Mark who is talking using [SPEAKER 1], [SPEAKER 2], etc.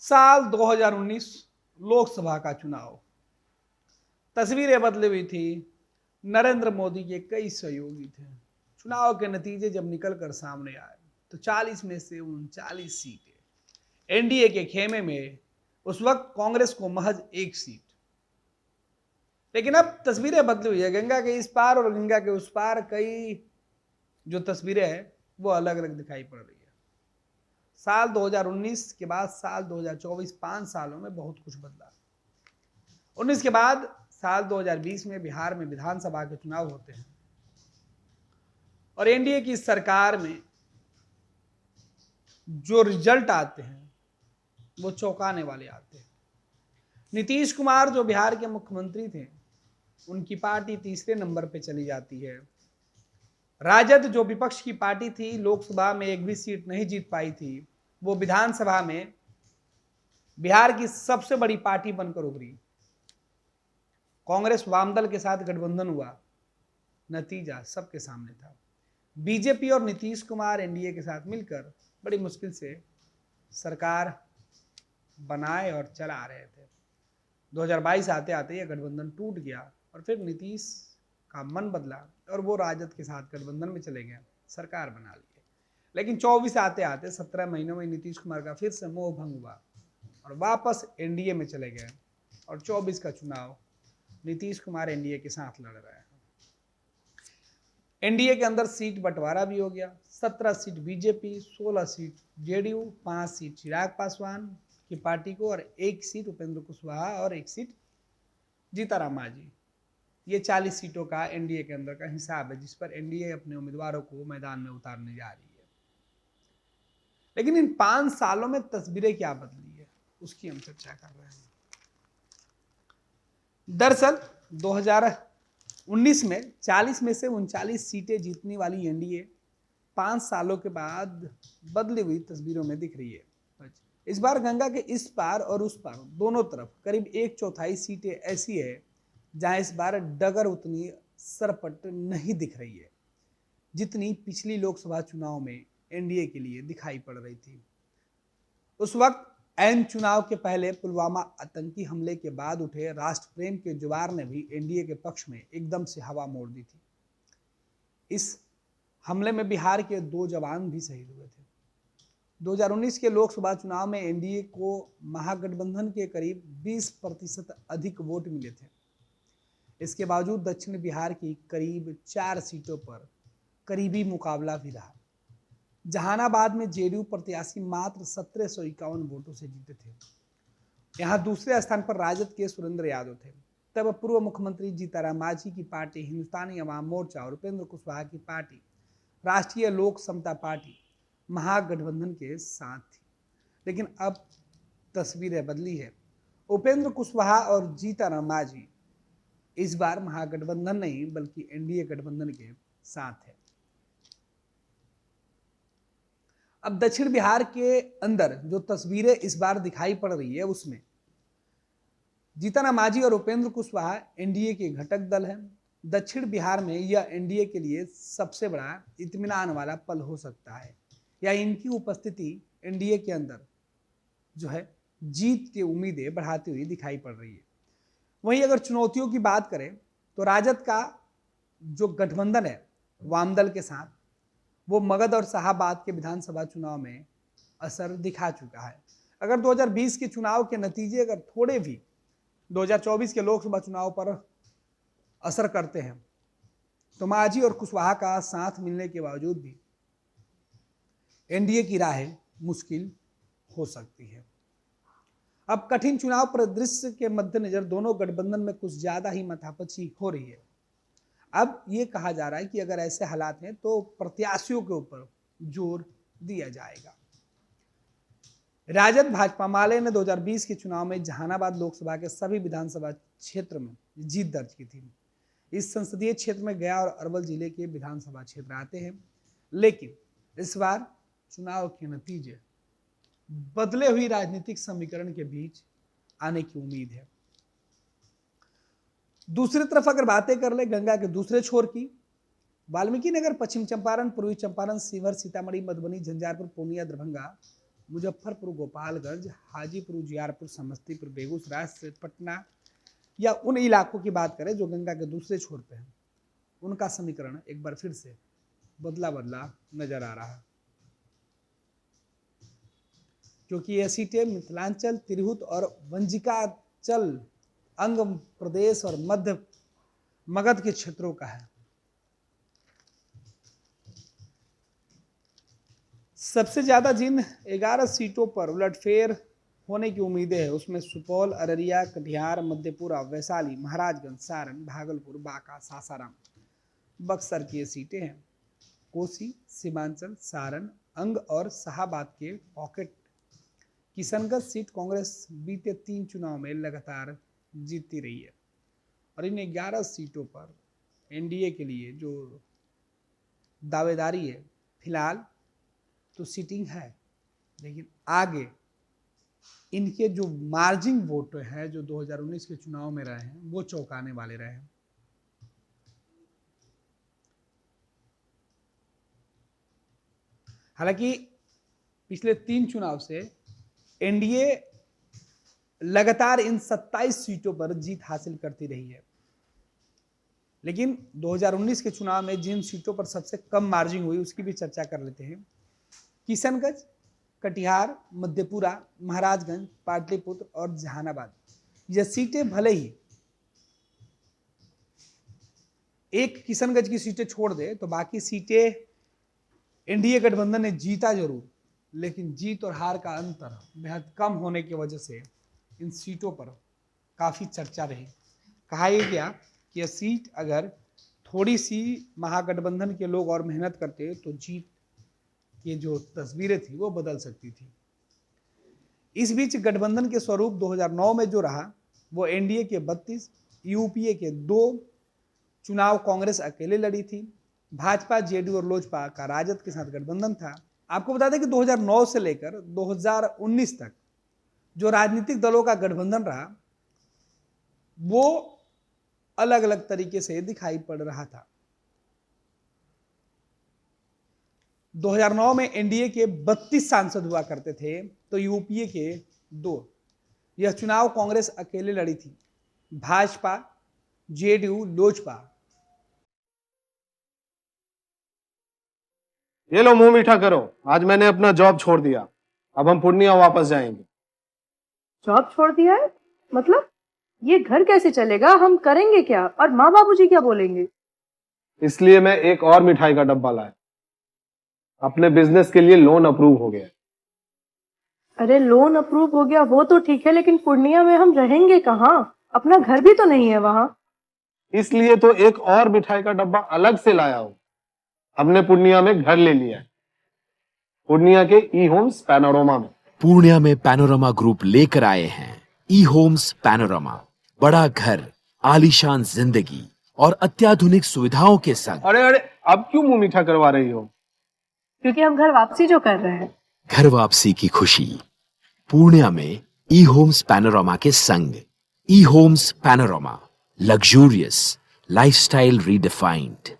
[SPEAKER 1] साल 2019 लोकसभा का चुनाव। तस्वीरें बदली हुई थी। नरेंद्र मोदी के कई सहयोगी थे। चुनाव के नतीजे जब निकलकर सामने आए तो 40 में से 39 सीटें एनडीए के खेमे में। उस वक्त कांग्रेस को महज एक सीट। लेकिन अब तस्वीरें बदली हुई है। गंगा के इस पार और गंगा के उस पार कई जो तस्वीरें हैं वो अलग अलग दिखाई पड़ रही है। साल 2019 के बाद साल 2024, 5 सालों में बहुत कुछ बदला। 19 के बाद साल 2020 में बिहार में विधानसभा के चुनाव होते हैं और एनडीए की सरकार में जो रिजल्ट आते हैं वो चौंकाने वाले आते हैं। नीतीश कुमार जो बिहार के मुख्यमंत्री थे, उनकी पार्टी तीसरे नंबर पे चली जाती है। राजद जो विपक्ष की पार्टी थी, लोकसभा में एक भी सीट नहीं जीत पाई थी, वो विधानसभा में बिहार की सबसे बड़ी पार्टी बनकर उभरी। कांग्रेस वामदल के साथ गठबंधन हुआ, नतीजा सबके सामने था। बीजेपी और नीतीश कुमार एनडीए के साथ मिलकर बड़ी मुश्किल से सरकार बनाए और चला रहे थे। 2022 आते आते यह गठबंधन टूट गया और फिर नीतीश का मन बदला और वो राजद के साथ गठबंधन में चले गए, सरकार बना लिए। लेकिन 24 आते आते 17 महीनों में नीतीश कुमार का फिर से मोह भंग हुआ और वापस एनडीए में चले गए और 24 का चुनाव नीतीश कुमार एनडीए के साथ लड़ रहे हैं। एनडीए के अंदर सीट बंटवारा भी हो गया। 17 seat BJP, 16 seat JDU, 5 seat Chirag Paswan की पार्टी को और 1 सीट उपेंद्र कुशवाहा और 1 सीट जीताराम मांझी। ये 40 सीटों का एनडीए के अंदर का हिसाब है जिस पर एनडीए अपने उम्मीदवारों को मैदान में उतारने जा रही है। लेकिन इन 5 सालों में तस्वीरें क्या बदली है उसकी हम चर्चा कर रहे हैं। दरअसल 2019 में 40 में से 39 सीटें जीतने वाली एनडीए 5 सालों के बाद बदली हुई तस्वीरों में दिख रही है। इस बार गंगा के इस पार और उस पार दोनों तरफ करीब 1/4 सीटें ऐसी है जहां इस बार डगर उतनी सरपट नहीं दिख रही है जितनी पिछली लोकसभा चुनाव में एनडीए के लिए दिखाई पड़ रही थी। उस वक्त ऐन चुनाव के पहले पुलवामा आतंकी हमले के बाद उठे राष्ट्र प्रेम के जुआर ने भी एनडीए के पक्ष में एकदम से हवा मोड़ दी थी। इस हमले में बिहार के 2 जवान भी शहीद हुए थे। 2019 के लोकसभा चुनाव में एनडीए को महागठबंधन के करीब 20% अधिक वोट मिले थे। इसके बावजूद दक्षिण बिहार की करीब 4 सीटों पर करीबी मुकाबला भी रहा। जहानाबाद में जेडीयू प्रत्याशी मात्र 1751 वोटों से जीते थे। यहां दूसरे स्थान पर राजद के सुरेंद्र यादव थे। तब पूर्व मुख्यमंत्री जीताराम मांझी की पार्टी हिंदुस्तानी अवाम मोर्चा और उपेंद्र कुशवाहा की पार्टी राष्ट्रीय लोक समता पार्टी महागठबंधन के साथ थी। लेकिन अब तस्वीरें बदली है। उपेंद्र कुशवाहा और जीताराम मांझी इस बार महागठबंधन नहीं बल्कि एनडीए गठबंधन के साथ है। अब दक्षिण बिहार के अंदर जो तस्वीरें इस बार दिखाई पड़ रही है उसमें जीताराम मांझी और उपेंद्र कुशवाहा एनडीए के घटक दल हैं। दक्षिण बिहार में यह एनडीए के लिए सबसे बड़ा इत्मीनान वाला पल हो सकता है या इनकी उपस्थिति एनडीए के अंदर जो है जीत की उम्मीदें बढ़ाती हुई दिखाई पड़ रही है। वहीं अगर चुनौतियों की बात करें तो राजद का जो गठबंधन है वामदल के साथ, वो मगध और शाहाबाद के विधानसभा चुनाव में असर दिखा चुका है। अगर 2020 के चुनाव के नतीजे अगर थोड़े भी 2024 के लोकसभा चुनाव पर असर करते हैं तो मांझी और कुशवाहा का साथ मिलने के बावजूद भी एनडीए की राहें मुश्किल हो सकती है। अब कठिन चुनाव परिदृश्य के मद्देनजर दोनों गठबंधन में कुछ ज्यादा ही माथापच्ची हो रही है। अब यह कहा जा रहा है कि अगर ऐसे हालात हैं तो प्रत्याशियों के ऊपर जोर दिया जाएगा। राजद भाजपा माले ने 2020 के चुनाव में जहानाबाद लोकसभा के सभी विधानसभा क्षेत्र में जीत दर्ज की थी। इस संसदीय क्षेत्र में गया और अरवल जिले के विधानसभा क्षेत्र आते हैं। लेकिन इस बार चुनाव के नतीजे बदले हुई राजनीतिक समीकरण के बीच आने की उम्मीद है। दूसरी तरफ अगर बातें कर ले गंगा के दूसरे छोर की, वाल्मीकि नगर, पश्चिम चंपारण, पूर्वी चंपारण, शिवहर, सीतामढ़ी, मधुबनी, झंझारपुर, पूर्णिया, दरभंगा मुजफ्फरपुर, गोपालगंज, हाजीपुर, उजियारपुर, समस्तीपुर, बेगूसराय से पटना या उन इलाकों की बात करें जो गंगा के दूसरे छोर पे हैं, उनका समीकरण एक बार फिर से बदला बदला नजर आ रहा है, क्योंकि ये सीटें मिथिलांचल, तिरहुत और वंजिकाचल अंग प्रदेश और मध्य मगध के क्षेत्रों का है। सबसे ज्यादा जिन 11 सीटों पर उलटफेर होने की उम्मीदें हैं उसमें सुपौल, अररिया, कटिहार, मधेपुरा, वैशाली, महाराजगंज, सारण, भागलपुर, बांका, सासाराम, बक्सर की ये सीटें हैं। कोसी, सीमांचल, सारण, अंग और शाहाबाद के पॉकेट। किशनगंज सीट कांग्रेस बीते 3 चुनाव में लगातार जीतती रही है और इन 11 सीटों पर एनडीए के लिए जो दावेदारी है फिलहाल तो सीटिंग है, लेकिन आगे इनके जो मार्जिन वोट है जो 2019 के चुनाव में रहे हैं वो चौंकाने वाले रहे हैं। हालांकि पिछले 3 चुनाव से एनडीए लगातार इन 27 सीटों पर जीत हासिल करती रही है, लेकिन 2019 के चुनाव में जिन सीटों पर सबसे कम मार्जिन हुई उसकी भी चर्चा कर लेते हैं। किशनगंज, कटिहार, मधेपुरा, महाराजगंज, पाटलिपुत्र और जहानाबाद, ये सीटें भले ही एक किशनगंज की सीटें छोड़ दे तो बाकी सीटें एनडीए गठबंधन ने जीता जरूर, लेकिन जीत और हार का अंतर बेहद कम होने की वजह से इन सीटों पर काफी चर्चा रही। कहा यह गया कि यह सीट अगर थोड़ी सी महागठबंधन के लोग और मेहनत करते तो जीत की जो तस्वीरें थी वो बदल सकती थी। इस बीच गठबंधन के स्वरूप 2009 में जो रहा वो एनडीए के 32, यूपीए के 2 चुनाव कांग्रेस अकेले लड़ी थी। भाजपा, जेडीयू और लोजपा का राजद के साथ गठबंधन था। आपको बता दें कि 2009 से लेकर 2019 तक जो राजनीतिक दलों का गठबंधन रहा वो अलग अलग तरीके से दिखाई पड़ रहा था। 2009 में एनडीए के 32 सांसद हुआ करते थे तो यूपीए के 2। यह चुनाव कांग्रेस अकेले लड़ी थी। भाजपा, जेडीयू, लोजपा।
[SPEAKER 2] ये लो मुंह मीठा करो, आज मैंने अपना जॉब छोड़ दिया, अब हम पूर्णिया वापस जाएंगे।
[SPEAKER 3] जॉब छोड़ दिया है? मतलब ये घर कैसे चलेगा? हम करेंगे क्या? और माँ बाबूजी क्या बोलेंगे?
[SPEAKER 2] इसलिए मैं एक और मिठाई का डब्बा लाया। अपने बिजनेस के लिए लोन अप्रूव हो गया।
[SPEAKER 3] अरे लोन अप्रूव हो गया वो तो ठीक है, लेकिन पूर्णिया में हम रहेंगे कहाँ? अपना घर भी तो नहीं है वहां।
[SPEAKER 2] इसलिए तो एक और मिठाई का डब्बा अलग से लाया हूं। हमने पूर्णिया में घर ले लिया है, पूर्णिया के ई होम्स पैनोरमा में।
[SPEAKER 4] पूर्णिया में पैनोरमा ग्रुप लेकर आए हैं ई होम्स पैनोरमा। बड़ा घर, आलीशान जिंदगी और अत्याधुनिक सुविधाओं के संग।
[SPEAKER 2] अरे अब क्यों मुंह मीठा करवा रही हो?
[SPEAKER 3] क्योंकि हम घर वापसी जो कर रहे हैं।
[SPEAKER 4] घर वापसी की खुशी पूर्णिया में ई होम्स पैनोरमा के संग। E homes panorama, luxurious lifestyle redefined.